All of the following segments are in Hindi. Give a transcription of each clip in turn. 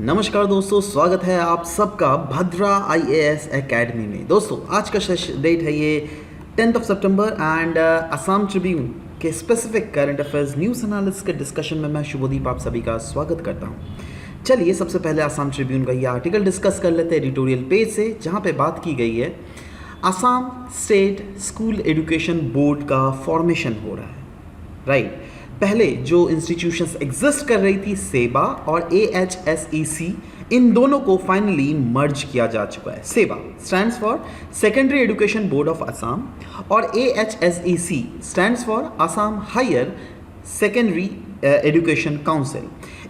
नमस्कार दोस्तों, स्वागत है आप सबका भद्रा आईएएस एकेडमी में। दोस्तों आज का डेट है ये 10th of सितंबर एंड असम ट्रिब्यून के specific current affairs news analysis के डिस्कशन में मैं शुभदीप आप सभी का स्वागत करता हूँ। चलिए सबसे पहले असम ट्रिब्यून का ये आर्टिकल डिस्कस कर लेते हैं एडिटोरियल पेज से, जहाँ पे बात की गई है Assam state school education board का फॉर्मेशन हो रहा है। राइट, पहले जो इंस्टीट्यूशंस एग्जिस्ट कर रही थी सेबा और AHSEC, इन दोनों को फाइनली मर्ज किया जा चुका है। SEBA stands for secondary education board of Assam और AHSEC stands for Assam higher secondary education council.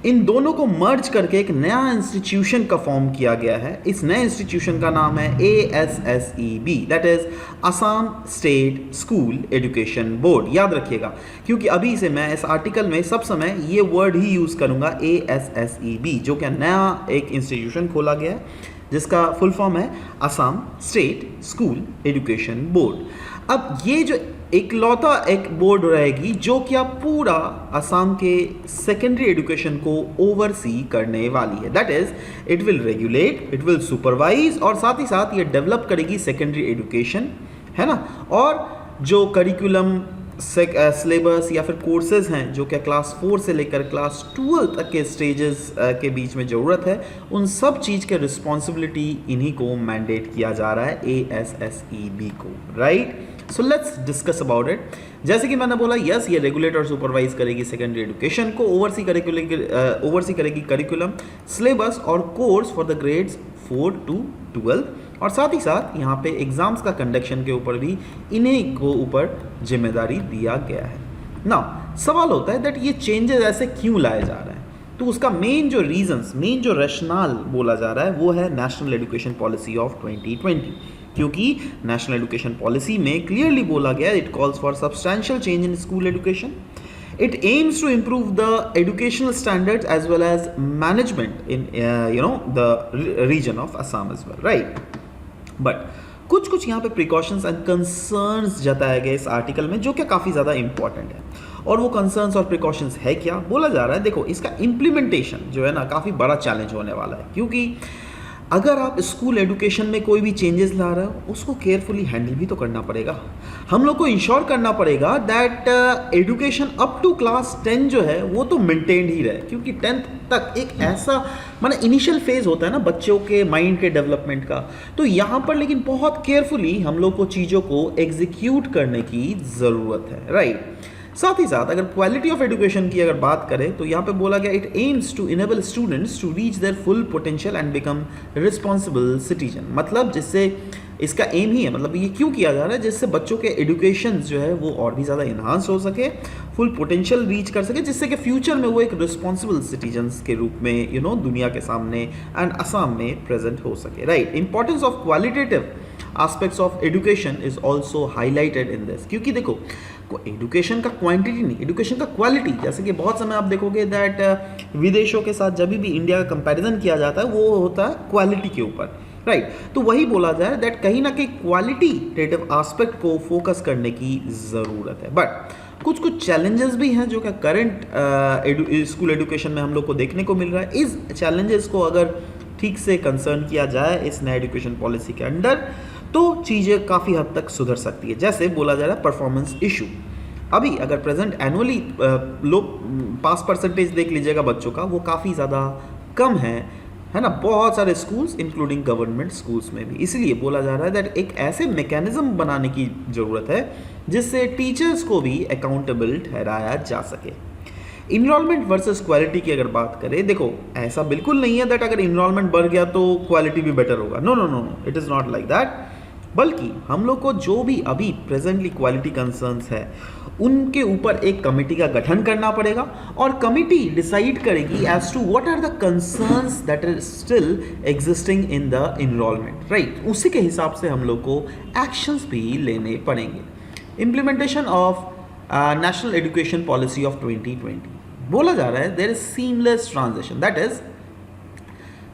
इन दोनों को मर्ज करके एक नया इंस्टीट्यूशन का फॉर्म किया गया है। इस नए इंस्टीट्यूशन का नाम है ASSEB, that is Assam state school education board. याद रखिएगा, क्योंकि अभी से मैं इस आर्टिकल में सब समय ये वर्ड ही यूज करूंगा ASSEB, जो कि नया एक इंस्टीट्यूशन खोला गया है जिसका फुल फॉर्म है Assam state school education board. अब ये जो इकलौता एक बोर्ड रहेगी जो कि अब पूरा असम के सेकेंडरी एजुकेशन को ओवरसी करने वाली है। That is it will regulate, it will supervise और साथ ही साथ ये डेवलप करेगी सेकेंडरी एजुकेशन, है ना। और जो करिकुलम सिलेबस या फिर कोर्सेज हैं जो कि क्लास 4 से लेकर क्लास 12 तक के स्टेजेस के बीच में ज़रूरत है, उन सब चीज़ के रिस्पॉन्सिबिलिटी इन्हीं को मैंडेट किया जा रहा है ASSEB को। Right, so let's discuss about it. जैसे कि मैंने बोला, यस ये रेगुलेट और सुपरवाइज करेगी सेकेंडरी एजुकेशन को, ओवरसी करेगी करिकुलम सिलेबस और course for the grades 4 to 12 और साथ ही साथ यहाँ पे एग्जाम्स का कंडक्शन के ऊपर भी इन्हीं को ऊपर जिम्मेदारी दिया गया है ना। सवाल होता है दैट ये चेंजेस ऐसे क्यों लाए जा रहे हैं, तो उसका मेन जो रैशनल बोला जा रहा है वो है नेशनल एजुकेशन पॉलिसी ऑफ 2020, क्योंकि नेशनल एजुकेशन पॉलिसी में क्लियरली बोला गया it calls for substantial change in school education. It aims to improve the educational standards as well as management in the region of Assam as well, right? But कुछ यहाँ पे प्रिकॉशंस एंड कंसर्न्स जताए गए इस आर्टिकल में, जो कि काफ़ी ज़्यादा इंपॉर्टेंट है। और वो कंसर्न्स और प्रिकॉशंस है क्या, बोला जा रहा है देखो इसका इम्प्लीमेंटेशन जो है ना काफ़ी बड़ा चैलेंज होने वाला है, क्योंकि अगर आप स्कूल एजुकेशन में कोई भी चेंजेस ला रहे हो उसको केयरफुली हैंडल भी तो करना पड़ेगा। हम लोग को इंश्योर करना पड़ेगा that education up to class 10 जो है वो तो मेंटेन ही रहे, क्योंकि 10th तक एक ऐसा इनिशियल फेज होता है ना बच्चों के माइंड के डेवलपमेंट का। तो यहाँ पर लेकिन बहुत केयरफुली हम लोग को चीज़ों को एग्जीक्यूट करने की ज़रूरत है, राइट। साथ ही साथ अगर क्वालिटी ऑफ एजुकेशन की अगर बात करें तो यहाँ पे बोला गया it aims to enable students to reach their full potential and become responsible citizen. मतलब जिससे इसका एम ही है, मतलब ये क्यों किया जा रहा है, जिससे बच्चों के एजुकेशन जो है वो और भी ज़्यादा इन्हांस हो सके, फुल पोटेंशियल रीच कर सके, जिससे कि फ्यूचर में वो एक रिस्पॉन्सिबल सिटीजन्स के रूप में दुनिया के सामने एंड असम में प्रेजेंट हो सके, right. Importance of qualitative aspects of education is also highlighted in this, क्योंकि देखो एजुकेशन का क्वांटिटी नहीं, एजुकेशन का क्वालिटी। जैसे कि बहुत समय आप देखोगे दैट विदेशों के साथ जब भी इंडिया का कंपैरिजन किया जाता है वो होता है क्वालिटी के ऊपर, राइट। तो वही बोला जाए दैट कहीं ना कहीं क्वालिटेटिव एस्पेक्ट को फोकस करने की ज़रूरत है। बट कुछ चैलेंजेस भी हैं जो कि करंट स्कूल एजुकेशन में हम लोग को देखने को मिल रहा है। इस चैलेंजेस को अगर ठीक से कंसर्न किया जाए इस नए एजुकेशन पॉलिसी के अंडर तो चीज़ें काफ़ी हद तक सुधर सकती है। जैसे बोला जा रहा है परफॉर्मेंस इशू, अभी अगर प्रेजेंट एनुअली लोग पास परसेंटेज देख लीजिएगा बच्चों का, वो काफ़ी ज़्यादा कम है ना, बहुत सारे स्कूल्स इंक्लूडिंग गवर्नमेंट स्कूल्स में भी। इसलिए बोला जा रहा है दैट एक ऐसे मैकेनिज्म बनाने की ज़रूरत है जिससे टीचर्स को भी अकाउंटेबल ठहराया जा सके। इनरोलमेंट वर्सेस क्वालिटी की अगर बात करें, देखो ऐसा बिल्कुल नहीं है दैट अगर इनरोलमेंट बढ़ गया तो क्वालिटी भी बेटर होगा। No, it is not like that. बल्कि हम लोग को जो भी अभी प्रेजेंटली क्वालिटी कंसर्न्स है उनके ऊपर एक कमेटी का गठन करना पड़ेगा और कमेटी डिसाइड करेगी as to what are the concerns that are still existing in the enrolment, right. उसी के हिसाब से हम लोग को एक्शंस भी लेने पड़ेंगे। Implementation of national education policy of 2020 बोला जा रहा है there is seamless transition, that is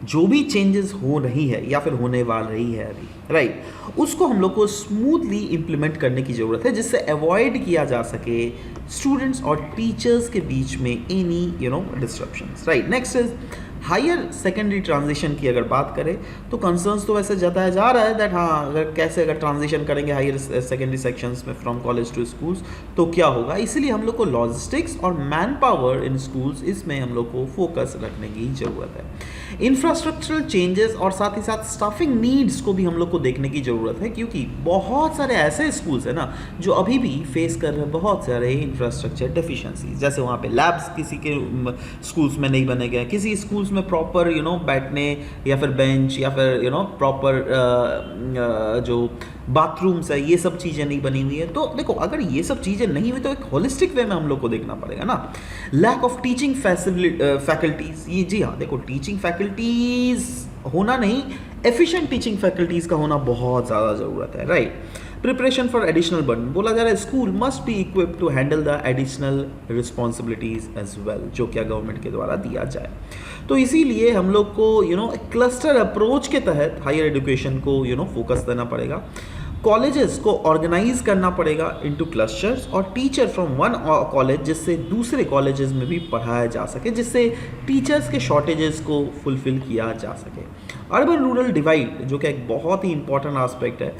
जो भी चेंजेस हो रही है या फिर होने वाल रही है अभी, राइट, उसको हम लोग को स्मूथली इम्प्लीमेंट करने की ज़रूरत है जिससे अवॉइड किया जा सके स्टूडेंट्स और टीचर्स के बीच में any disruptions, right. Next is higher secondary transition की अगर बात करें तो कंसर्न्स तो वैसे जताया जा रहा है दैट हाँ अगर कैसे अगर ट्रांजिशन करेंगे हायर सेकेंडरी सेक्शंस में फ्रॉम कॉलेज टू स्कूल्स तो क्या होगा, इसीलिए हम लोग को लॉजिस्टिक्स और मैन पावर इन स्कूल्स इसमें हम लोग को फोकस रखने की ज़रूरत है। इंफ्रास्ट्रक्चरल चेंजेस और साथ ही साथ स्टाफिंग नीड्स को भी हम लोग को देखने की ज़रूरत है, क्योंकि बहुत सारे ऐसे स्कूल्स हैं ना जो अभी भी फेस कर रहे हैं बहुत सारे इंफ्रास्ट्रक्चर डेफिशिएंसीज। जैसे वहाँ पे लैब्स किसी के स्कूल्स में नहीं बने गए, किसी स्कूल्स में प्रॉपर बैठने या फिर बेंच या फिर प्रॉपर जो बाथरूम्स है ये सब चीज़ें नहीं बनी हुई है। तो देखो अगर ये सब चीज़ें नहीं हुई तो एक होलिस्टिक वे में हम लोग को देखना पड़ेगा ना। लैक ऑफ टीचिंग फैकल्टीज, ये जी हाँ देखो टीचिंग फैकल्टीज होना नहीं, एफिशिएंट टीचिंग फैकल्टीज का होना बहुत ज़्यादा ज़रूरत है, right. Preparation for additional burden, बोला जा रहा है school must be equipped to handle the additional responsibilities as well, जो क्या गवर्नमेंट के द्वारा दिया जाए। तो इसीलिए हम लोग को एक क्लस्टर अप्रोच के तहत हायर एजुकेशन को फोकस देना पड़ेगा। कॉलेजेस को ऑर्गेनाइज करना पड़ेगा इनटू क्लस्टर्स और टीचर फ्रॉम वन कॉलेज जिससे दूसरे कॉलेजेस में भी पढ़ाया जा सके, जिससे टीचर्स के शॉर्टेजेस को फुलफिल किया जा सके। अर्बन रूरल डिवाइड जो कि एक बहुत ही इंपॉर्टेंट एस्पेक्ट है,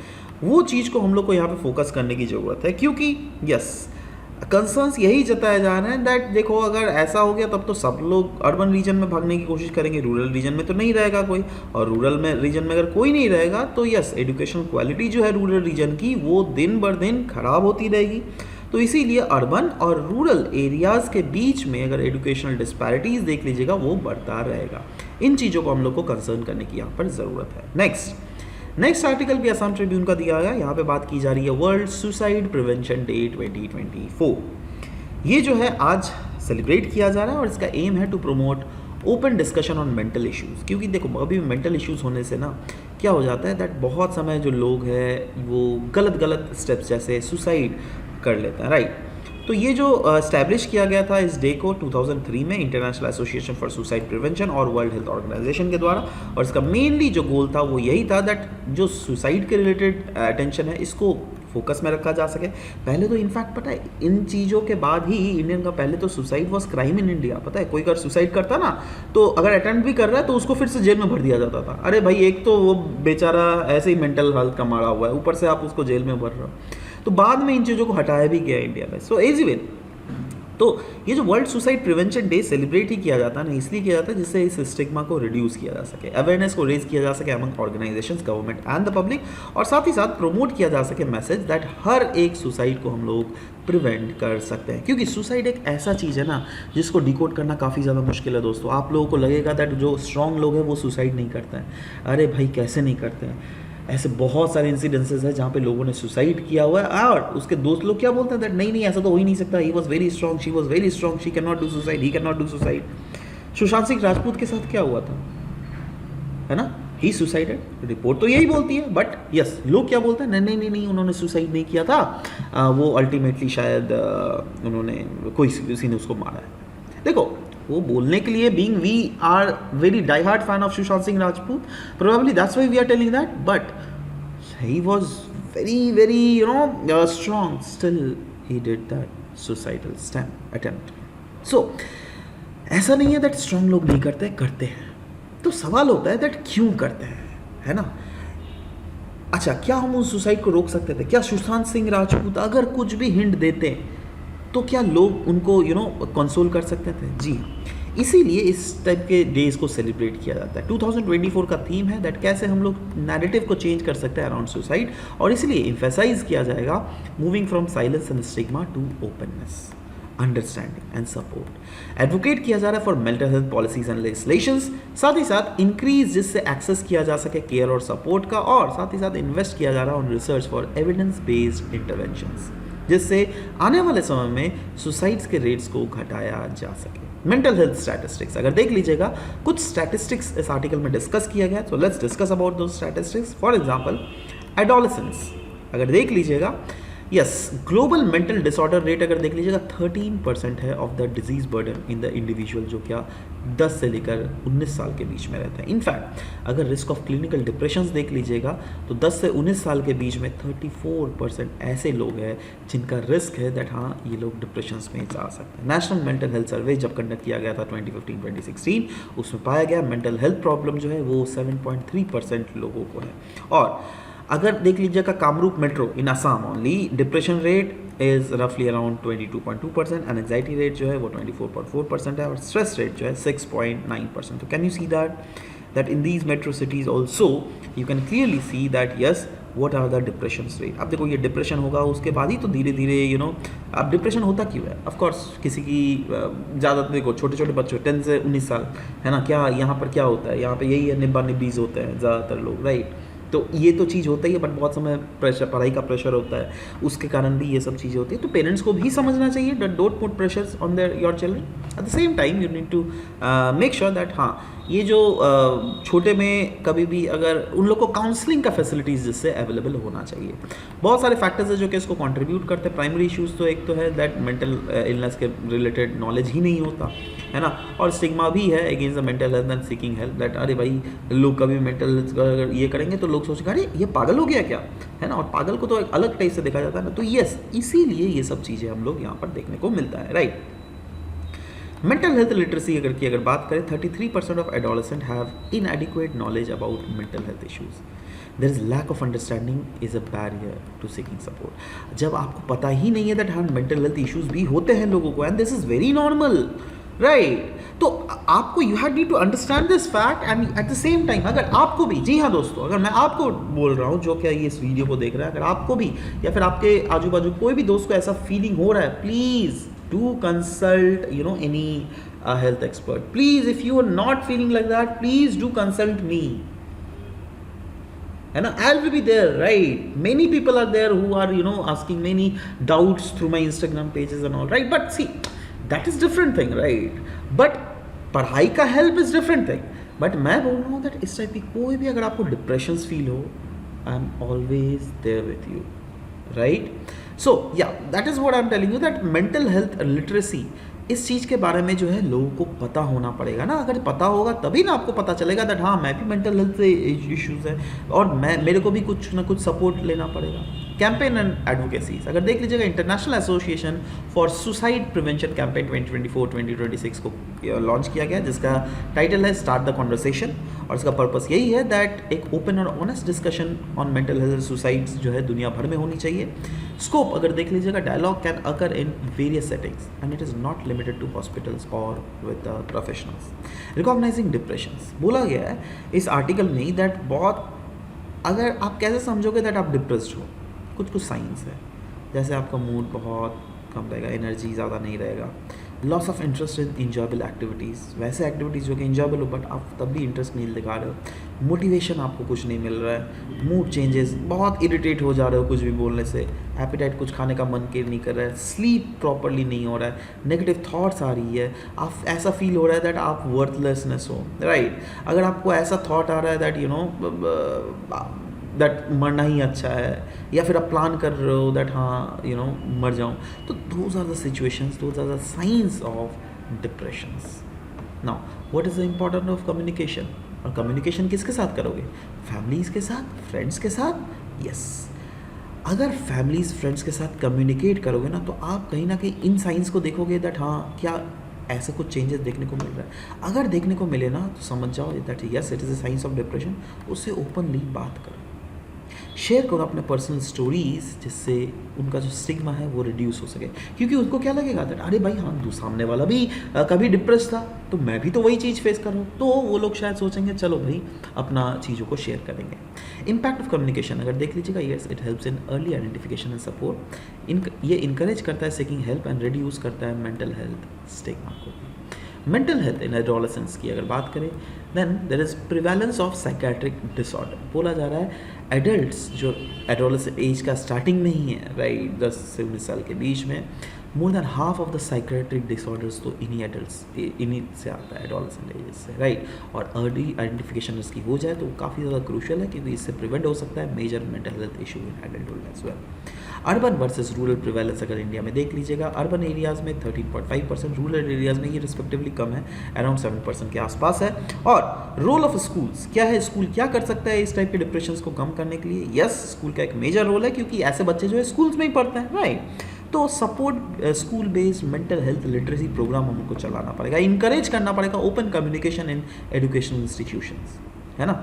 वो चीज़ को हम लोग को यहाँ पे फोकस करने की ज़रूरत है, क्योंकि यस कंसर्न्स यही जताए जा रहे हैं दैट देखो अगर ऐसा हो गया तब तो सब लोग अर्बन रीजन में भागने की कोशिश करेंगे, रूरल रीजन में तो नहीं रहेगा कोई, और रूरल में रीजन में अगर कोई नहीं रहेगा तो यस एजुकेशन क्वालिटी जो है रूरल रीजन की वो दिन बर दिन खराब होती रहेगी। तो इसीलिए अर्बन और रूरल एरियाज़ के बीच में अगर एजुकेशनल डिस्पैरिटीज़ देख लीजिएगा वो बढ़ता रहेगा। इन चीज़ों को हम लोग को कंसर्न करने की यहाँ पर ज़रूरत है। नेक्स्ट आर्टिकल भी असम ट्रिब्यून का दिया गया, यहाँ पे बात की जा रही है वर्ल्ड सुसाइड प्रिवेंशन डे 2024। ये जो है आज सेलिब्रेट किया जा रहा है और इसका एम है to promote open discussion on mental issues, क्योंकि देखो अभी मेंटल इश्यूज़ होने से ना क्या हो जाता है दैट बहुत समय जो लोग हैं वो गलत स्टेप्स जैसे सुसाइड कर लेते हैं, राइट। तो ये जो इस्टेब्लिश किया गया था इस डे को 2003 में international association for suicide prevention और वर्ल्ड हेल्थ ऑर्गेनाइजेशन के द्वारा, और इसका मेनली जो गोल था वो यही था दैट जो सुसाइड के रिलेटेड अटेंशन है इसको फोकस में रखा जा सके। पहले तो इनफैक्ट पता है इन चीज़ों के बाद ही इंडियन का पहले तो suicide was crime in India, पता है कोई अगर सुसाइड करता ना तो अगर अटेम्प्ट भी कर रहा है तो उसको फिर से जेल में भर दिया जाता था। अरे भाई एक तो वो बेचारा ऐसे ही मेंटल हेल्थ का मारा हुआ है, ऊपर से आप उसको जेल में भर रहे हो। तो बाद में इन चीज़ों को हटाया भी गया इंडिया में। सो एज इवन तो ये जो world suicide prevention day celebrate ही किया जाता है ना, इसलिए किया जाता है जिससे इस स्टिग्मा को रिड्यूस किया जा सके, अवेयरनेस को रेज किया जा सके among organisations, government and the public, और साथ ही साथ प्रमोट किया जा सके मैसेज दैट हर एक सुसाइड को हम लोग प्रिवेंट कर सकते हैं। क्योंकि सुसाइड एक ऐसा चीज़ है ना जिसको डिकोड करना काफ़ी ज़्यादा मुश्किल है दोस्तों। आप लोगों को लगेगा दैट जो स्ट्रॉन्ग लोग हैं वो सुसाइड नहीं करते हैं, अरे भाई कैसे नहीं करते हैं। ऐसे बहुत सारे इंसिडेंसेस हैं जहाँ पे लोगों ने सुसाइड किया हुआ है और उसके दोस्त लोग क्या बोलते हैं दैट नहीं ऐसा तो हो ही नहीं सकता, he was very strong, she was very strong, she can not do suicide, he can not do suicide. Sushant Singh Rajput के साथ क्या हुआ था, है ना, ही सुसाइडेड, रिपोर्ट तो यही बोलती है, बट यस लोग क्या बोलते हैं नहीं उन्होंने सुसाइड नहीं किया था, वो अल्टीमेटली शायद उन्होंने किसी ने उसको मारा है। देखो वो बोलने के लिए being we are very die-hard fan of Sushant Singh Rajput, probably that's why we are telling that, but he was very strong, still he did that suicidal attempt. So ऐसा नहीं है that strong लोग नहीं करते हैं, तो सवाल होता है that क्यों करते हैं, है ना। अच्छा क्या हम उस सुसाइड को रोक सकते थे, क्या सुशांत सिंह राजपूत अगर कुछ भी हिंट देते तो क्या लोग उनको कंसोल कर सकते थे, जी इसीलिए इस टाइप के डेज को सेलिब्रेट किया जाता है। 2024 का थीम है दैट कैसे हम लोग नैरेटिव को चेंज कर सकते हैं अराउंड सुसाइड, और इसलिए एम्फेसाइज किया जाएगा moving from silence and stigma to openness, understanding and support. Advocate किया जा रहा है for mental health policies and legislations, साथ ही साथ इंक्रीज जिससे एक्सेस किया जा सके केयर और सपोर्ट का, और साथ ही साथ इन्वेस्ट किया जा रहा है on research for evidence based interventions, जिससे आने वाले समय में सुसाइड्स के रेट्स को घटाया जा सके। मेंटल हेल्थ स्टैटिस्टिक्स अगर देख लीजिएगा, कुछ स्टैटिस्टिक्स इस आर्टिकल में डिस्कस किया गया, सो लेट्स डिस्कस अबाउट दो स्टैटिस्टिक्स। फॉर एग्जांपल एडोलेसेंस अगर देख लीजिएगा yes, global mental disorder rate अगर देख लीजिएगा 13% है of the disease burden in the individual, जो क्या 10 से लेकर 19 साल के बीच में रहता है। इनफैक्ट अगर रिस्क ऑफ क्लिनिकल डिप्रेशन देख लीजिएगा तो 10 से 19 साल के बीच में 34% ऐसे लोग हैं जिनका रिस्क है दैट हाँ ये लोग डिप्रेशन में जा सकते हैं। नेशनल मेंटल हेल्थ सर्वे जब कंडक्ट किया गया था 2015-2016, उसमें पाया गया मेंटल हेल्थ प्रॉब्लम जो है वो 7.3% लोगों को है। और अगर देख लीजिएगा Kamrup metro in Assam only, depression rate is रफली अराउंड 22.2% एंड एंजाइटी रेट जो है वो 24.4% है और स्ट्रेस रेट जो है 6.9%। तो can you see that in these metro cities also you can clearly see that yes what are the depression rate. अब देखो ये डिप्रेशन होगा उसके बाद ही तो धीरे धीरे अब डिप्रेशन होता क्यों है? ऑफकोर्स किसी की ज़्यादा देखो छोटे छोटे बच्चों 10 से 19 साल है ना, क्या यहाँ पर क्या होता है, यहाँ पे यही है निब्बा निब्बीज होते हैं ज़्यादातर लोग, राइट। तो ये तो चीज़ होता ही है, बट बहुत समय प्रेशर, पढ़ाई का प्रेशर होता है, उसके कारण भी ये सब चीज़ें होती है। तो पेरेंट्स को भी समझना चाहिए that don't put pressures on their your children. At the same time you need to make sure that हाँ ये जो छोटे में कभी भी अगर उन लोग को काउंसलिंग का फैसिलिटीज़ जिससे अवेलेबल होना चाहिए। बहुत सारे फैक्टर्स है जो कि इसको कंट्रीब्यूट करते हैं। प्राइमरी इश्यूज़ तो एक तो है दैट मेंटल इलनेस के रिलेटेड नॉलेज ही नहीं होता है ना, और स्टिग्मा भी है against the mental health and seeking help that अरे भाई लोग कभी मेंटल हेल्थ अगर ये करेंगे तो लोग सोचेंगे अरे ये पागल हो गया क्या, है ना, और पागल को तो एक अलग टाइप से देखा जाता है ना। तो यस, इसीलिए ये सब चीज़ें हम लोग यहाँ पर देखने को मिलता है, राइट। मेंटल हेल्थ लिटरेसी अगर बात करें 33% of adolescent have inadequate knowledge about mental health issues. There is lack of understanding is a barrier to seeking support. जब आपको पता ही नहीं है दैट हाँ मेंटल हेल्थ इश्यूज भी होते हैं लोगों को and this is very normal, right. तो आपको you have need to understand this fact and at the same time अगर आपको भी, जी हाँ दोस्तों, अगर मैं आपको बोल रहा हूँ जो क्या ये इस वीडियो को देख रहा है, अगर आपको भी या फिर आपके आजू बाजू कोई भी दोस्त को ऐसा फीलिंग हो रहा है, please do consult any health expert. Please, if you are not feeling like that, please do consult me, and I'll be there, right? Many people are there who are asking many doubts through my Instagram pages and all, right? But see, that is different thing, right? But पढ़ाई का help is different thing. But मैं बोल रहा हूँ that इस टाइप की कोई भी अगर आपको डिप्रेशन फील हो, I am always there with you, right? So yeah, that is what I'm telling you, that mental health literacy इस चीज़ के बारे में जो है लोगों को पता होना पड़ेगा ना। अगर पता होगा तभी ना आपको पता चलेगा दैट हाँ मैं भी मेंटल हेल्थ से इश्यूज़ है और मेरे को भी कुछ ना कुछ सपोर्ट लेना पड़ेगा। कैंपेन एंड एडवोकेसीज अगर देख लीजिएगा, international association for suicide prevention campaign 2024-2026 को लॉन्च किया गया, जिसका टाइटल है स्टार्ट द कॉन्वर्सेशन, और इसका पर्पस यही है दैट एक ओपन और honest discussion on mental health suicides जो है दुनिया भर में होनी चाहिए। स्कोप अगर देख लीजिएगा, dialogue can occur in various settings and it is not limited to hospitals और विद प्रोफेशनल्स। रिकॉग्नाइजिंग डिप्रेशंस बोला गया है इस आर्टिकल में दैट बहुत, अगर आप कैसे समझोगे दैट आप डिप्रेस्ड हो, कुछ साइंस है, जैसे आपका मूड बहुत कम रहेगा, एनर्जी ज़्यादा नहीं रहेगा, loss of interest in enjoyable activities, वैसे एक्टिविटीज़ जो कि इंजॉयबल हो बट आप तब भी इंटरेस्ट नहीं दिखा रहे हो, मोटिवेशन आपको कुछ नहीं मिल रहा है, मूड चेंजेस, बहुत इरिटेट हो जा रहे हो कुछ भी बोलने से, एपिटाइट कुछ खाने का मन के नहीं कर रहा है, स्लीप प्रॉपरली नहीं हो रहा है, नेगेटिव थॉट्स आ रही है, आप ऐसा फील हो रहा है दैट आप वर्थलेसनेस हो, राइट। अगर आपको ऐसा थॉट आ रहा है दैट दैट मरना ही अच्छा है, या फिर आप प्लान कर रहे हो दैट हाँ मर जाऊँ, तो those are the situations, those are the signs of depressions. Now what is the importance of communication, और कम्युनिकेशन किसके साथ करोगे, फैमिलीज़ के साथ, फ्रेंड्स के साथ। यस, अगर फैमिलीज़ फ्रेंड्स के साथ कम्युनिकेट करोगे ना तो आप कहीं ना कहीं इन साइंस को देखोगे दैट हाँ क्या ऐसे कुछ चेंजेस देखने को मिल रहा है। अगर देखने को मिले ना तो समझ जाओ that yes it is a science of depression. उससे ओपनली बात करो, शेयर करो अपने पर्सनल स्टोरीज, जिससे उनका जो स्टिग्मा है वो रिड्यूस हो सके, क्योंकि उनको क्या लगेगा दैट अरे भाई हाँ सामने वाला भी कभी डिप्रेस था तो मैं भी तो वही चीज़ फेस कर रहा हूँ, तो वो लोग शायद सोचेंगे चलो भाई अपना चीज़ों को शेयर करेंगे। इम्पैक्ट ऑफ कम्युनिकेशन अगर देख लीजिएगा, yes it helps in early identification and support. ये इंकरेज करता है सीकिंग हेल्प एंड रिड्यूस करता है मेंटल हेल्थ स्टिग्मा को। मेंटल हेल्थ इन एडोलेसेंस की अगर बात करें, then there is prevalence of psychiatric disorder. बोला जा रहा है एडल्ट्स जो एडोलेसेंट एज का स्टार्टिंग में ही है, राइट, 10 से 19 साल के बीच में, more than half of the psychiatric disorders तो इन्हीं से आता है, एडोलेसेंट एजेस से, राइट। और अर्ली आइडेंटिफिकेशन इसकी हो जाए तो काफ़ी ज़्यादा क्रूशियल है, क्योंकि इससे प्रिवेंट हो सकता है major mental health issue in adulthood as well. Urban versus rural prevalence अगर इंडिया में देख लीजिएगा, अर्बन एरियाज़ में 13.5%, रूरल एरियाज़ में ये रिस्पेक्टिवली कम है, अराउंड 7% के आसपास है। और रोल ऑफ स्कूल्स क्या है, स्कूल क्या कर सकता है इस टाइप के डिप्रेशन को कम करने के लिए? यस, स्कूल का एक मेजर रोल है, क्योंकि ऐसे बच्चे जो है स्कूल्स में ही पढ़ते हैं, राइट। तो support school based mental health literacy programme हमको चलाना पड़ेगा, इनकरेज करना पड़ेगा open communication in educational institutions, है ना।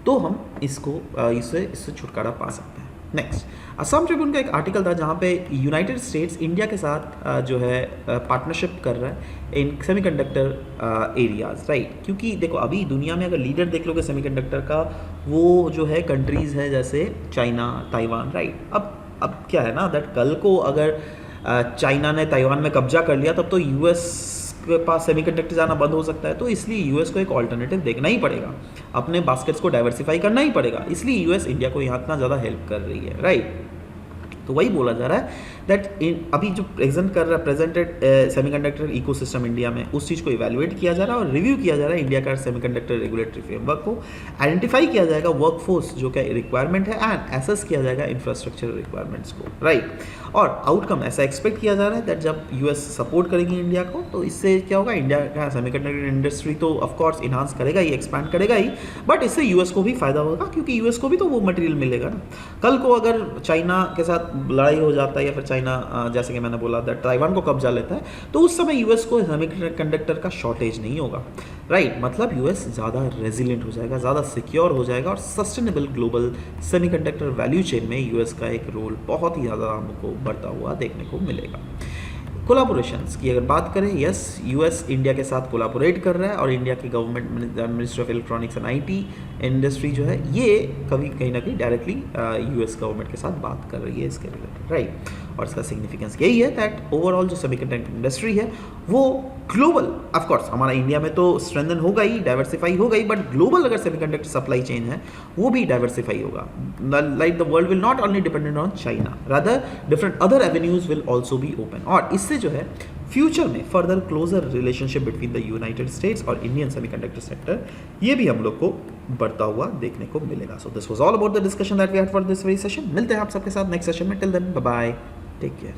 तो हम इससे छुटकारा पा सकते हैं। नेक्स्ट, असम ट्रिब्यून का एक आर्टिकल था जहाँ पे यूनाइटेड स्टेट्स इंडिया के साथ जो है पार्टनरशिप कर रहा है इन सेमीकंडक्टर एरियाज, राइट। क्योंकि देखो अभी दुनिया में अगर लीडर देख लोगे सेमीकंडक्टर का, वो जो है कंट्रीज़ है जैसे चाइना, ताइवान, राइट। अब क्या है ना, दैट कल को अगर चाइना ने ताइवान में कब्जा कर लिया तब तो यूएस के पास सेमीकंडक्टर जाना बंद हो सकता है। तो इसलिए यूएस को एक ऑल्टरनेटिव देखना ही पड़ेगा, अपने बास्केट्स को डाइवर्सिफाई करना ही पड़ेगा। इसलिए यूएस इंडिया को यहाँ इतना ज़्यादा हेल्प कर रही है, राइट। तो वही बोला जा रहा है दैट अभी जो प्रेजेंट कर रहा है प्रेजेंटेड सेमीकंडक्टर इकोसिस्टम इंडिया में, उस चीज़ को इवैल्यूएट किया जा रहा है और रिव्यू किया जा रहा है इंडिया का सेमीकंडक्टर रेगुलेटरी फ्रेमवर्क को। आइडेंटिफाई किया जाएगा वर्कफोर्स जो क्या रिक्वायरमेंट है एंड एसेस किया जाएगा इंफ्रास्ट्रक्चर रिक्वायरमेंट्स को, राइट। और आउटकम ऐसा एक्सपेक्ट किया जा रहा है दैट जब यूएस सपोर्ट करेगी इंडिया को तो इससे क्या होगा, इंडिया का सेमीकंडक्टर इंडस्ट्री तो ऑफकोर्स इन्हांस करेगा ही, एक्सपैंड करेगा ही, बट इससे यूएस को भी फायदा होगा, क्योंकि यूएस को भी तो वो मटेरियल मिलेगा ना। कल को अगर चाइना के साथ लड़ाई हो जाता है या फिर चाइना जैसे कि मैंने बोला दैट ताइवान को कब्जा लेता है, तो उस समय यूएस को सेमीकंडक्टर का शॉर्टेज नहीं होगा, राइट। मतलब यूएस ज़्यादा रेजिलेंट हो जाएगा, ज़्यादा सिक्योर हो जाएगा और sustainable global semiconductor value chain में यूएस का एक रोल बहुत ही ज़्यादा हमको बढ़ता हुआ देखने को मिलेगा। कोलाबोरेशंस की अगर बात करें, यस, यूएस इंडिया के साथ कोलाबोरेट कर रहा है और इंडिया की government ministry of electronics and IT industry जो है ये कहीं ना कहीं डायरेक्टली यूएस गवर्नमेंट के साथ बात कर रही है इसके रिलेटेड, राइट। और इसका सिग्निफिकेंस यही है दैट ओवरऑल जो सेमीकंडक्टर इंडस्ट्री है वो ग्लोबल, ऑफ कोर्स हमारा इंडिया में तो स्ट्रेंथन होगा ही, डाइवर्सिफाई हो गई, बट ग्लोबल अगर सेमीकंडक्टर सप्लाई चेन है वो भी डाइवर्सिफाई होगा। Like the world will not only dependent on China, rather different other avenues will also be open. और इससे जो है फ्यूचर में further closer relationship between the United States और इंडियन सेमीकंडक्टर सेक्टर ये भी हम लोग को बढ़ता हुआ देखने को मिलेगा। So this was all about the discussion that we had for this very session. मिलते हैं आप सबके साथ नेक्स्ट सेशन में। Till then bye bye, take care.